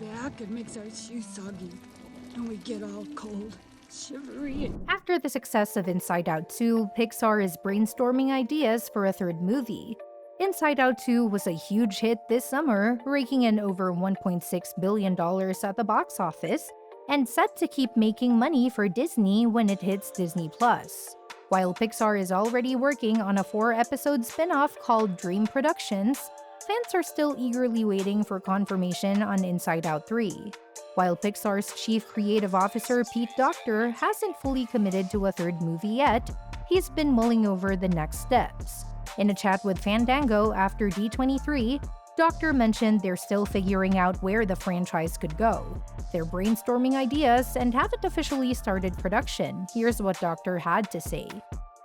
back and makes our shoes soggy, and we get all cold, shivery. After the success of Inside Out 2, Pixar is brainstorming ideas for a third movie. Inside Out 2 was a huge hit this summer, raking in over $1.6 billion at the box office, and set to keep making money for Disney when it hits Disney+. While Pixar is already working on a 4-episode spin-off called Dream Productions, fans are still eagerly waiting for confirmation on Inside Out 3. While Pixar's chief creative officer Pete Docter hasn't fully committed to a third movie yet, he's been mulling over the next steps. In a chat with Fandango after D23, Docter mentioned they're still figuring out where the franchise could go. They're brainstorming ideas and haven't officially started production. Here's what Docter had to say.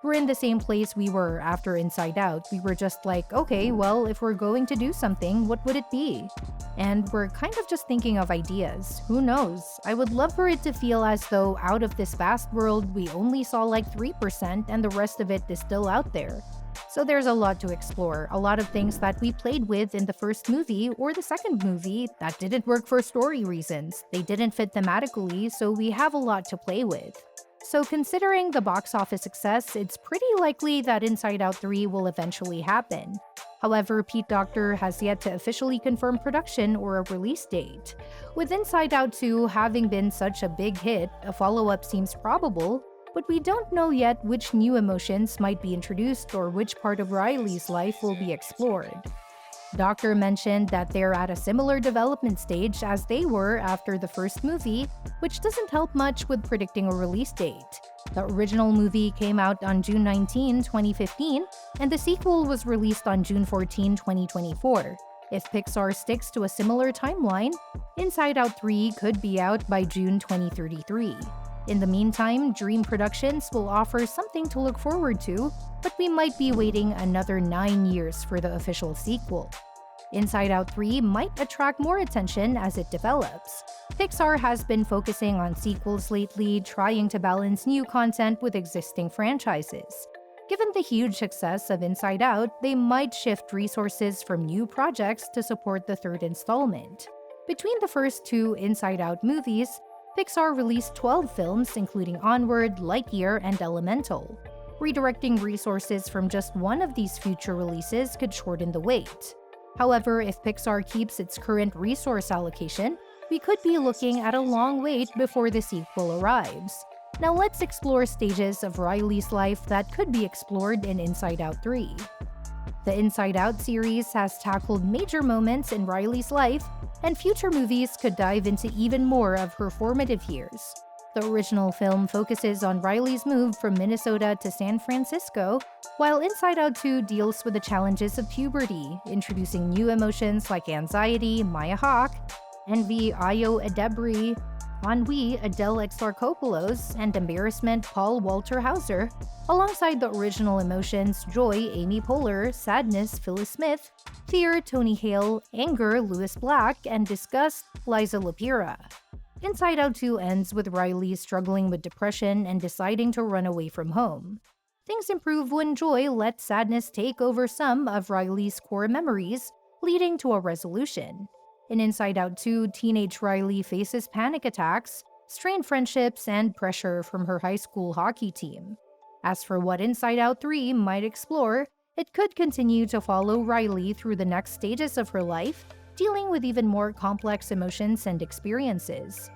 We're in the same place we were after Inside Out. We were just like, okay, well, if we're going to do something, what would it be? And we're kind of just thinking of ideas. Who knows? I would love for it to feel as though out of this vast world, we only saw like 3% and the rest of it is still out there. So there's a lot to explore, a lot of things that we played with in the first movie or the second movie that didn't work for story reasons. They didn't fit thematically, so we have a lot to play with. So considering the box office success, it's pretty likely that Inside Out 3 will eventually happen. However, Pete Docter has yet to officially confirm production or a release date. With Inside Out 2 having been such a big hit, a follow-up seems probable, but we don't know yet which new emotions might be introduced or which part of Riley's life will be explored. Docter mentioned that they're at a similar development stage as they were after the first movie, which doesn't help much with predicting a release date. The original movie came out on June 19, 2015, and the sequel was released on June 14, 2024. If Pixar sticks to a similar timeline, Inside Out 3 could be out by June 2033. In the meantime, Dream Productions will offer something to look forward to, but we might be waiting another 9 years for the official sequel. Inside Out 3 might attract more attention as it develops. Pixar has been focusing on sequels lately, trying to balance new content with existing franchises. Given the huge success of Inside Out, they might shift resources from new projects to support the third installment. Between the first 2 Inside Out movies, Pixar released 12 films including Onward, Lightyear, and Elemental. Redirecting resources from just one of these future releases could shorten the wait. However, if Pixar keeps its current resource allocation, we could be looking at a long wait before the sequel arrives. Now let's explore stages of Riley's life that could be explored in Inside Out 3. The Inside Out series has tackled major moments in Riley's life, and future movies could dive into even more of her formative years. The original film focuses on Riley's move from Minnesota to San Francisco, while Inside Out 2 deals with the challenges of puberty, introducing new emotions like anxiety, Maya Hawke, envy, Ayo Edebiri, ennui, Adele Exarchopoulos, and embarrassment, Paul Walter Hauser, alongside the original emotions joy, Amy Poehler, sadness, Phyllis Smith, fear, Tony Hale, anger, Lewis Black, and disgust, Liza Lapira. Inside Out 2 ends with Riley struggling with depression and deciding to run away from home. Things improve when joy lets sadness take over some of Riley's core memories, leading to a resolution. In Inside Out 2, teenage Riley faces panic attacks, strained friendships, and pressure from her high school hockey team. As for what Inside Out 3 might explore, it could continue to follow Riley through the next stages of her life, dealing with even more complex emotions and experiences.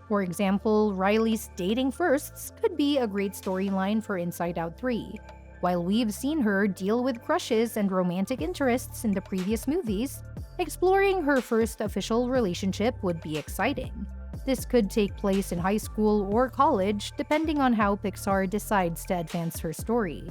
For example, Riley's dating firsts could be a great storyline for Inside Out 3. While we've seen her deal with crushes and romantic interests in the previous movies, exploring her first official relationship would be exciting. This could take place in high school or college, depending on how Pixar decides to advance her story.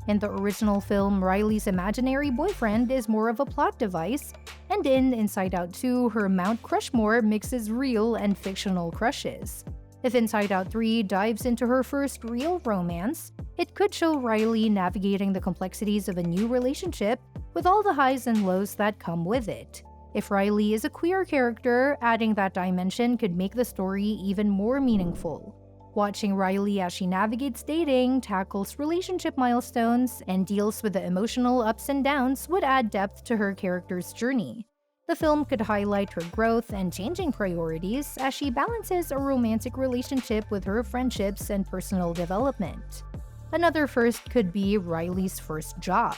In the original film, Riley's imaginary boyfriend is more of a plot device, and in Inside Out 2, her Mount Crushmore mixes real and fictional crushes. If Inside Out 3 dives into her first real romance, it could show Riley navigating the complexities of a new relationship with all the highs and lows that come with it. If Riley is a queer character, adding that dimension could make the story even more meaningful. Watching Riley as she navigates dating, tackles relationship milestones, and deals with the emotional ups and downs would add depth to her character's journey. The film could highlight her growth and changing priorities as she balances a romantic relationship with her friendships and personal development. Another first could be Riley's first job.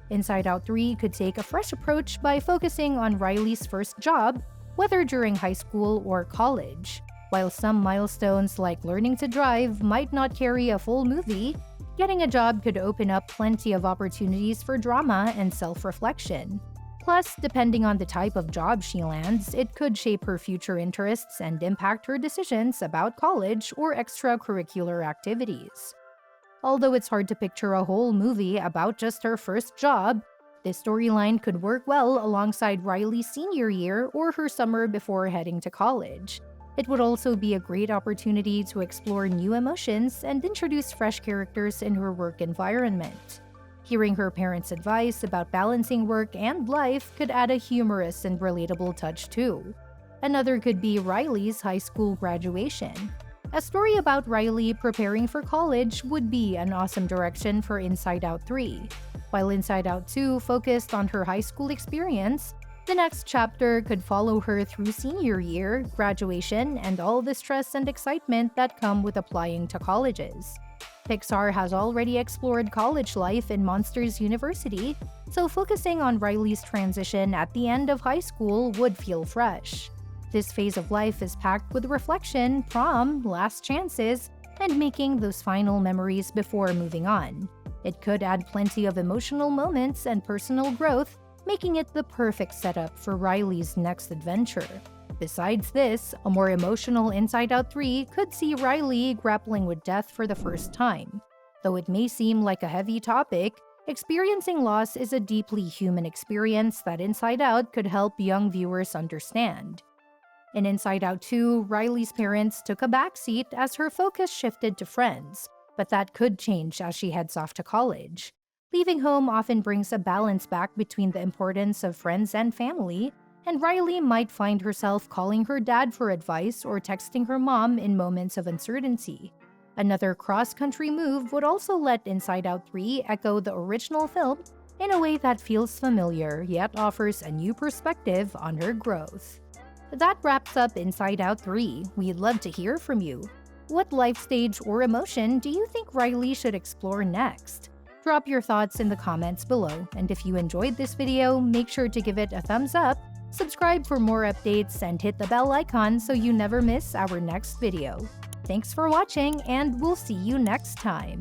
Inside Out 3 could take a fresh approach by focusing on Riley's first job, whether during high school or college. While some milestones like learning to drive might not carry a full movie, getting a job could open up plenty of opportunities for drama and self-reflection. Plus, depending on the type of job she lands, it could shape her future interests and impact her decisions about college or extracurricular activities. Although it's hard to picture a whole movie about just her first job, this storyline could work well alongside Riley's senior year or her summer before heading to college. It would also be a great opportunity to explore new emotions and introduce fresh characters in her work environment. Hearing her parents' advice about balancing work and life could add a humorous and relatable touch too. Another could be Riley's high school graduation. A story about Riley preparing for college would be an awesome direction for Inside Out 3. While Inside Out 2 focused on her high school experience, the next chapter could follow her through senior year, graduation, and all the stress and excitement that come with applying to colleges. Pixar has already explored college life in Monsters University, so focusing on Riley's transition at the end of high school would feel fresh. This phase of life is packed with reflection, prom, last chances, and making those final memories before moving on. It could add plenty of emotional moments and personal growth, making it the perfect setup for Riley's next adventure. Besides this, a more emotional Inside Out 3 could see Riley grappling with death for the first time. Though it may seem like a heavy topic, experiencing loss is a deeply human experience that Inside Out could help young viewers understand. In Inside Out 2, Riley's parents took a backseat as her focus shifted to friends, but that could change as she heads off to college. Leaving home often brings a balance back between the importance of friends and family, and Riley might find herself calling her dad for advice or texting her mom in moments of uncertainty. Another cross-country move would also let Inside Out 3 echo the original film in a way that feels familiar yet offers a new perspective on her growth. That wraps up Inside Out 3. We'd love to hear from you. What life stage or emotion do you think Riley should explore next? Drop your thoughts in the comments below, and if you enjoyed this video, make sure to give it a thumbs up, subscribe for more updates, and hit the bell icon so you never miss our next video. Thanks for watching, and we'll see you next time.